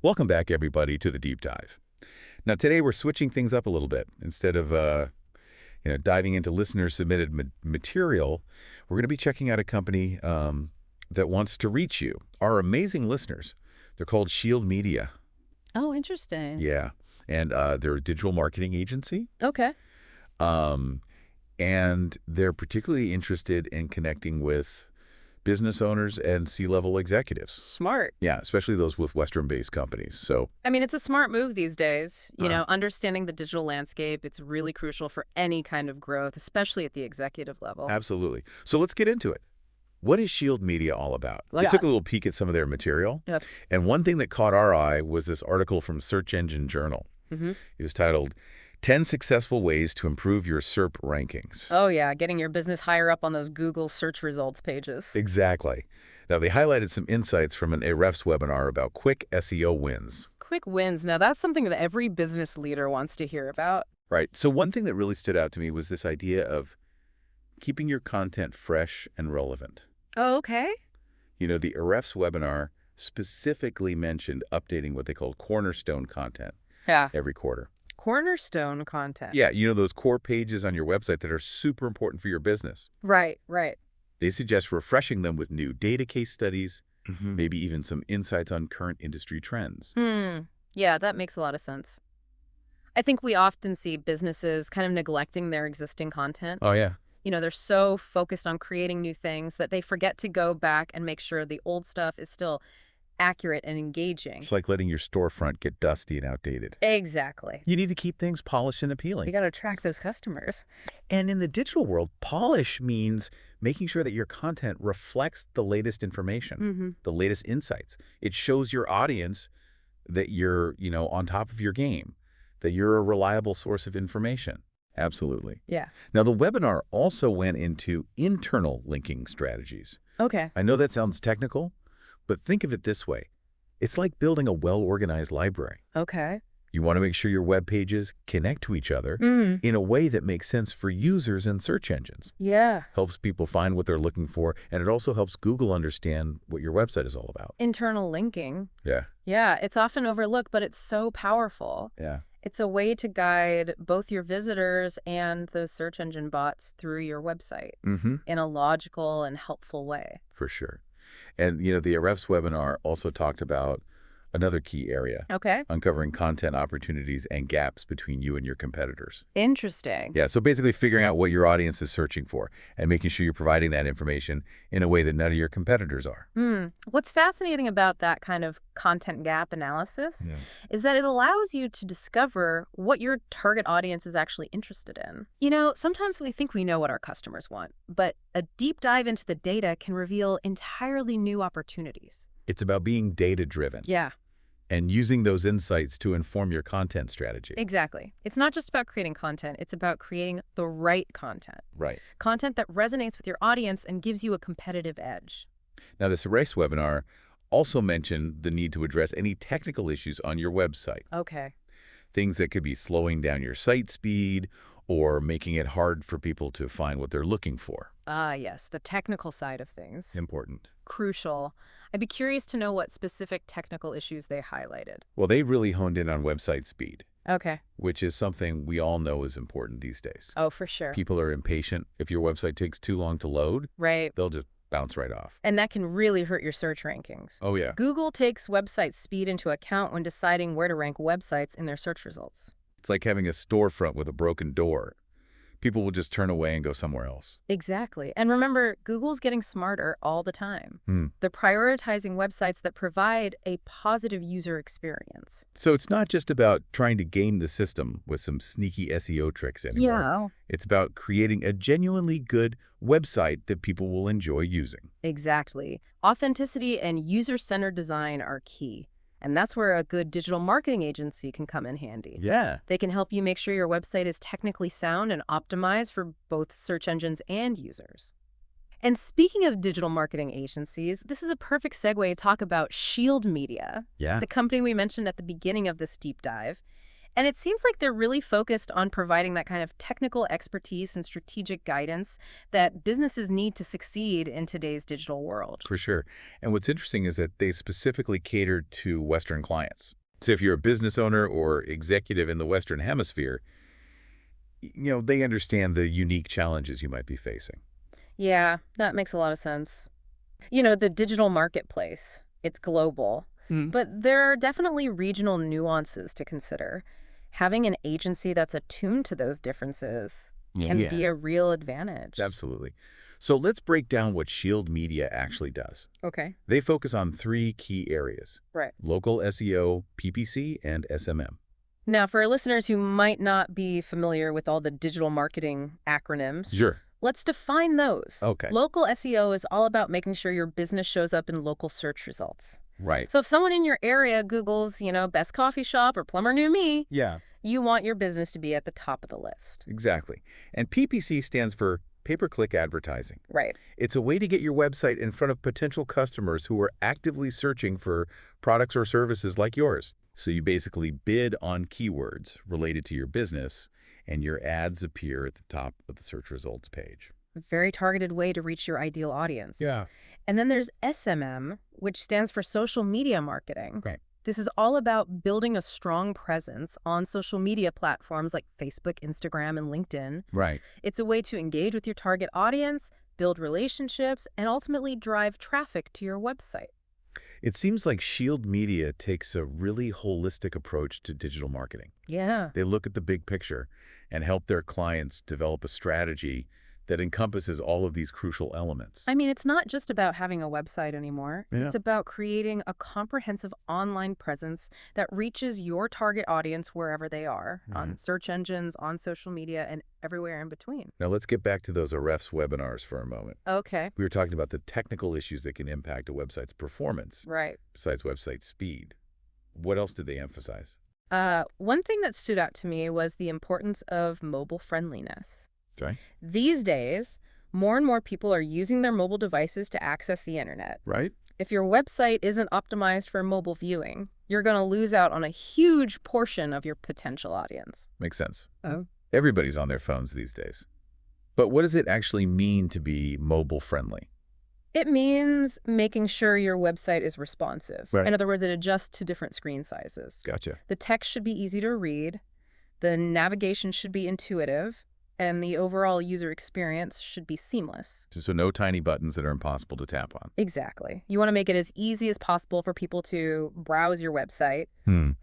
Welcome back, everybody, to the Deep Dive. Now, today we're switching things up a little bit. Instead of diving into listener-submitted material, we're going to be checking out a company that wants to reach you, our amazing listeners. They're called Shield Media. Oh, interesting. Yeah, and they're a digital marketing agency. Okay. And they're particularly interested in connecting with business owners and C-level executives. Smart. Yeah, especially those with Western-based companies. So, I mean, it's a smart move these days. You know, understanding the digital landscape, it's really crucial for any kind of growth, especially at the executive level. absolutely. So let's get into it. What is Shield Media all about? Well, We yeah. took a little peek at some of their material. Yep. And one thing that caught our eye was this article from Search Engine Journal. Mm-hmm. It was titled, 10 Successful Ways to Improve Your SERP Rankings. Oh, yeah, getting your business higher up on those Google search results pages. Exactly. Now, they highlighted some insights from an Ahrefs webinar about quick SEO wins. Quick wins. Now, that's something that every business leader wants to hear about. Right. So one thing that really stood out to me was this idea of keeping your content fresh and relevant. Oh, okay. You know, the Ahrefs webinar specifically mentioned updating what they called cornerstone content Yeah. every quarter. Cornerstone content. Yeah, you know, those core pages on your website that are super important for your business. Right, right. They suggest refreshing them with new data case studies, maybe even some insights on current industry trends. Yeah, that makes a lot of sense. I think we often see businesses kind of neglecting their existing content. Oh, yeah. You know, they're so focused on creating new things that they forget to go back and make sure the old stuff is still accurate and engaging. It's like letting your storefront get dusty and outdated. Exactly. You need to keep things polished and You appealing. got to attract those customers. And in the digital world, polish means making sure that your content reflects the latest information, the latest insights. It shows your audience that you're, on top of your game, that you're a reliable source of information. Absolutely. Yeah. Now, the webinar also went into internal linking strategies. Okay. I know that sounds technical, but think of it this way. It's like building a well-organized library. Okay. You want to make sure your web pages connect to each other in a way that makes sense for users and search engines. Yeah. Helps people find what they're looking for, and it also helps Google understand what your website is all about. Internal linking. Yeah. Yeah, it's often overlooked, but it's so powerful. Yeah. It's a way to guide both your visitors and those search engine bots through your website in a logical and helpful way. For sure. And, the Ahrefs webinar also talked about another key area, Okay. uncovering content opportunities and gaps between you and your competitors. Interesting. Yeah, so basically figuring out what your audience is searching for and making sure you're providing that information in a way that none of your competitors are. What's fascinating about that kind of content gap analysis is that it allows you to discover what your target audience is actually interested in. You know, sometimes we think we know what our customers want, but a deep dive into the data can reveal entirely new opportunities. It's about being data-driven. Yeah. And using those insights to inform your content strategy. Exactly. It's not just about creating content, it's about creating the right content. Right. Content that resonates with your audience and gives you a competitive edge. Now, this Ahrefs webinar also mentioned the need to address any technical issues on your website. Okay. Things that could be slowing down your site speed or making it hard for people to find what they're looking for. Ah, yes, the technical side of things. Important. Crucial. I'd be curious to know what specific technical issues they highlighted. Well, they really honed in on website speed, Okay. which is something we all know is important these days. Oh, for sure. People are impatient. If your website takes too long to load, Right. they'll just bounce right off. And that can really hurt your search rankings. Oh, yeah. Google takes website speed into account when deciding where to rank websites in their search results. It's like having a storefront with a broken door. People will just turn away and go somewhere else. Exactly. And remember, Google's getting smarter all the time. They're prioritizing websites that provide a positive user experience. So it's not just about trying to game the system with some sneaky SEO tricks anymore. Yeah. It's about creating a genuinely good website that people will enjoy using. Exactly. Authenticity and user-centered design are key. And that's where a good digital marketing agency can come in handy. Yeah. They can help you make sure your website is technically sound and optimized for both search engines and users. And speaking of digital marketing agencies, this is a perfect segue to talk about Shield Media, Yeah. the company we mentioned at the beginning of this deep dive. And it seems like they're really focused on providing that kind of technical expertise and strategic guidance that businesses need to succeed in today's digital world. For sure. And what's interesting is that they specifically catered to Western clients. So if you're a business owner or executive in the Western Hemisphere, they understand the unique challenges you might be facing. Yeah, that makes a lot of sense. The digital marketplace, it's global, but there are definitely regional nuances to consider. Having an agency that's attuned to those differences can be a real advantage. Absolutely. So let's break down what Shield Media actually does. Okay. They focus on 3 key areas: Right. local SEO, PPC, and SMM. Now, for our listeners who might not be familiar with all the digital marketing acronyms, Sure. let's define those. Okay. Local SEO is all about making sure your business shows up in local search results. Right. So if someone in your area Googles, best coffee shop or plumber near me, Yeah, you want your business to be at the top of the list. exactly. And PPC stands for pay-per-click advertising. Right. It's a way to get your website in front of potential customers who are actively searching for products or services like yours. So you basically bid on keywords related to your business, and your ads appear at the top of the search results page. Very targeted way to reach your ideal audience. Yeah. And then there's SMM, which stands for social media marketing. Right. This is all about building a strong presence on social media platforms like Facebook, Instagram, and LinkedIn. Right. It's a way to engage with your target audience, build relationships, and ultimately drive traffic to your website. It seems like Shield Media takes a really holistic approach to digital marketing. Yeah. They look at the big picture and help their clients develop a strategy that encompasses all of these crucial elements. I mean, it's not just about having a website anymore. Yeah. It's about creating a comprehensive online presence that reaches your target audience wherever they are, on search engines, on social media, and everywhere in between. Now let's get back to those Ahrefs webinars for a moment. Okay. We were talking about the technical issues that can impact a website's performance, Right. besides website speed. What else did they emphasize? One thing that stood out to me was the importance of mobile friendliness. Okay. These days, more and more people are using their mobile devices to access the internet. Right? If your website isn't optimized for mobile viewing, you're going to lose out on a huge portion of your potential audience. Makes sense. Oh. Everybody's on their phones these days. But what does it actually mean to be mobile friendly? It means making sure your website is responsive. Right. In other words, it adjusts to different screen sizes. Gotcha. The text should be easy to read, the navigation should be intuitive, and the overall user experience should be seamless. So no tiny buttons that are impossible to tap on. Exactly. You want to make it as easy as possible for people to browse your website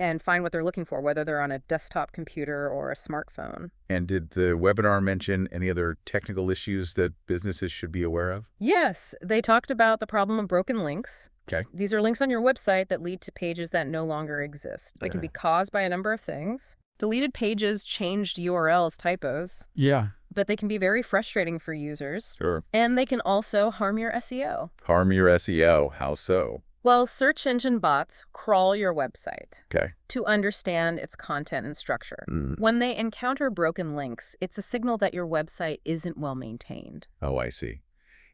and find what they're looking for, whether they're on a desktop computer or a smartphone. And did the webinar mention any other technical issues that businesses should be aware of? Yes, they talked about the problem of broken links. Okay. These are links on your website that lead to pages that no longer exist. They can be caused by a number of things. Deleted pages, changed URLs, typos. Yeah. But they can be very frustrating for users. Sure. And they can also harm your SEO. Harm your SEO. How so? Well, search engine bots crawl your website Okay. to understand its content and structure. When they encounter broken links, it's a signal that your website isn't well maintained. Oh, I see.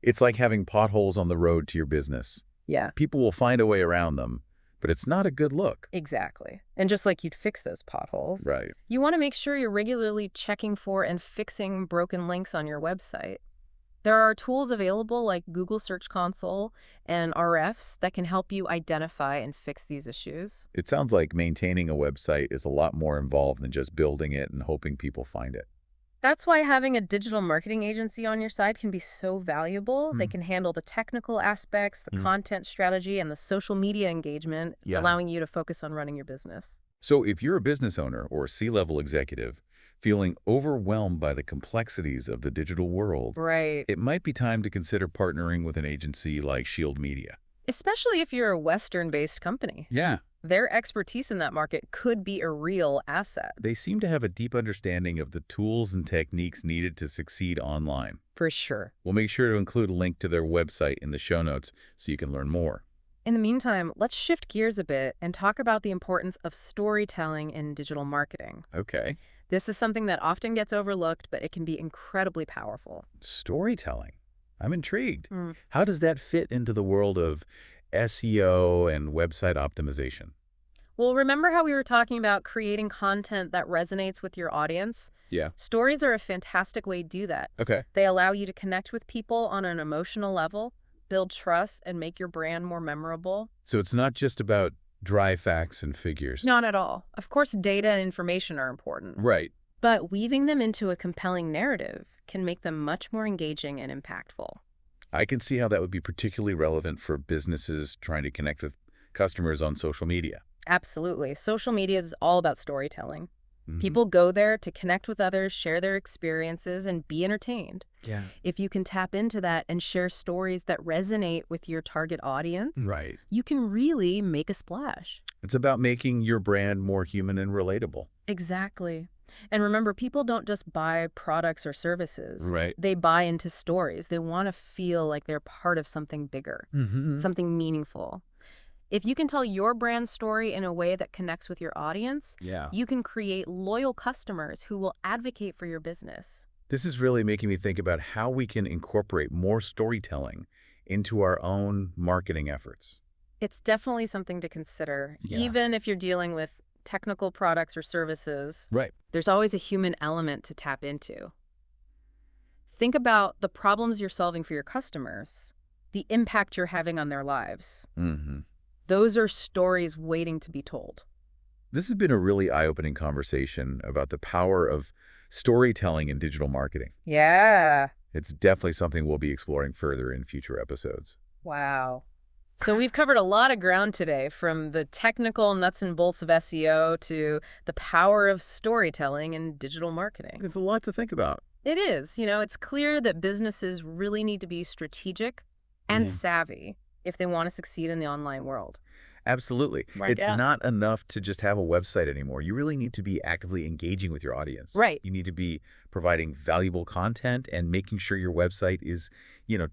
It's like having potholes on the road to your business. Yeah. People will find a way around them, but it's not a good look. Exactly. And just like you'd fix those potholes, Right. you want to make sure you're regularly checking for and fixing broken links on your website. There are tools available like Google Search Console and Ahrefs that can help you identify and fix these issues. It sounds like maintaining a website is a lot more involved than just building it and hoping people find it. That's why having a digital marketing agency on your side can be so valuable. They can handle the technical aspects, the content strategy, and the social media engagement, allowing you to focus on running your business. So if you're a business owner or C-level executive feeling overwhelmed by the complexities of the digital world, Right. it might be time to consider partnering with an agency like Shield Media. Especially if you're a Western-based company. Yeah. Their expertise in that market could be a real asset. They seem to have a deep understanding of the tools and techniques needed to succeed online. For sure. We'll make sure to include a link to their website in the show notes so you can learn more. In the meantime, let's shift gears a bit and talk about the importance of storytelling in digital marketing. Okay. This is something that often gets overlooked, but it can be incredibly powerful. Storytelling. I'm intrigued. How does that fit into the world of SEO and website optimization? Well, remember how we were talking about creating content that resonates with your audience? Yeah. Stories are a fantastic way to do that. Okay. They allow you to connect with people on an emotional level, build trust, and make your brand more memorable. So it's not just about dry facts and figures. Not at all. Of course, data and information are important. Right. But weaving them into a compelling narrative can make them much more engaging and impactful. I can see how that would be particularly relevant for businesses trying to connect with customers on social media. Absolutely. Social media is all about storytelling. People go there to connect with others, share their experiences, and be entertained. Yeah. If you can tap into that and share stories that resonate with your target audience, Right. you can really make a splash. It's about making your brand more human and relatable. Exactly. And remember, people don't just buy products or services. Right. They buy into stories. They want to feel like they're part of something bigger, something meaningful. If you can tell your brand story in a way that connects with your audience, Yeah. you can create loyal customers who will advocate for your business. This is really making me think about how we can incorporate more storytelling into our own marketing efforts. It's definitely something to consider, Yeah. even if you're dealing with technical products or services. Right. There's always a human element to tap into. Think about the problems you're solving for your customers, the impact you're having on their lives. Those are stories waiting to be told. This has been a really eye-opening conversation about the power of storytelling in digital marketing. Yeah. It's definitely something we'll be exploring further in future episodes. Wow. So we've covered a lot of ground today, from the technical nuts and bolts of SEO to the power of storytelling in digital marketing. There's a lot to think about. It is. It's clear that businesses really need to be strategic and savvy if they want to succeed in the online world. Absolutely. It's not enough to just have a website anymore. You really need to be actively engaging with your audience. Right. You need to be providing valuable content and making sure your website is,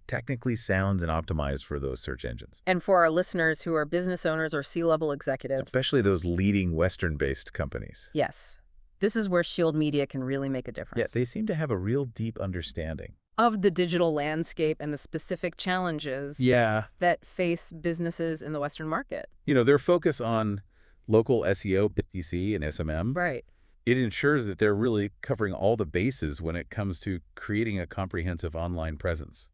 technically sound and optimized for those search engines. And for our listeners who are business owners or C-level executives. Especially those leading Western-based companies. Yes. This is where Shield Media can really make a difference. Yeah, they seem to have a real deep understanding of the digital landscape and the specific challenges that face businesses in the Western market. Their focus on local SEO, PPC, and SMM, Right. it ensures that they're really covering all the bases when it comes to creating a comprehensive online presence.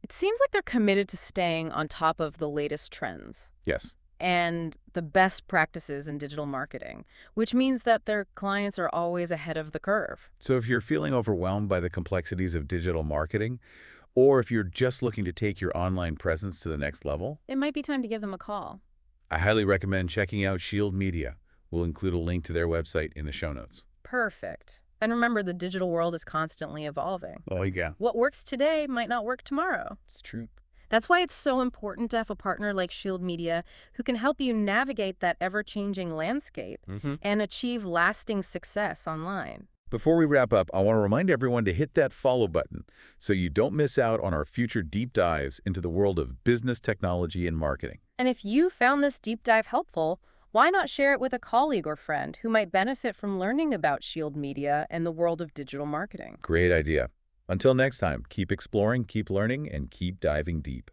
It seems like they're committed to staying on top of the latest trends. Yes. And the best practices in digital marketing, which means that their clients are always ahead of the curve. So if you're feeling overwhelmed by the complexities of digital marketing, or if you're just looking to take your online presence to the next level, it might be time to give them a call. I highly recommend checking out Shield Media. We'll include a link to their website in the show notes. Perfect. And remember, the digital world is constantly evolving. Oh, yeah. What works today might not work tomorrow. It's true. That's why it's so important to have a partner like Shield Media who can help you navigate that ever-changing landscape and achieve lasting success online. Before we wrap up, I want to remind everyone to hit that follow button so you don't miss out on our future deep dives into the world of business, technology, and marketing. And if you found this deep dive helpful, why not share it with a colleague or friend who might benefit from learning about Shield Media and the world of digital marketing? Great idea. Until next time, keep exploring, keep learning, and keep diving deep.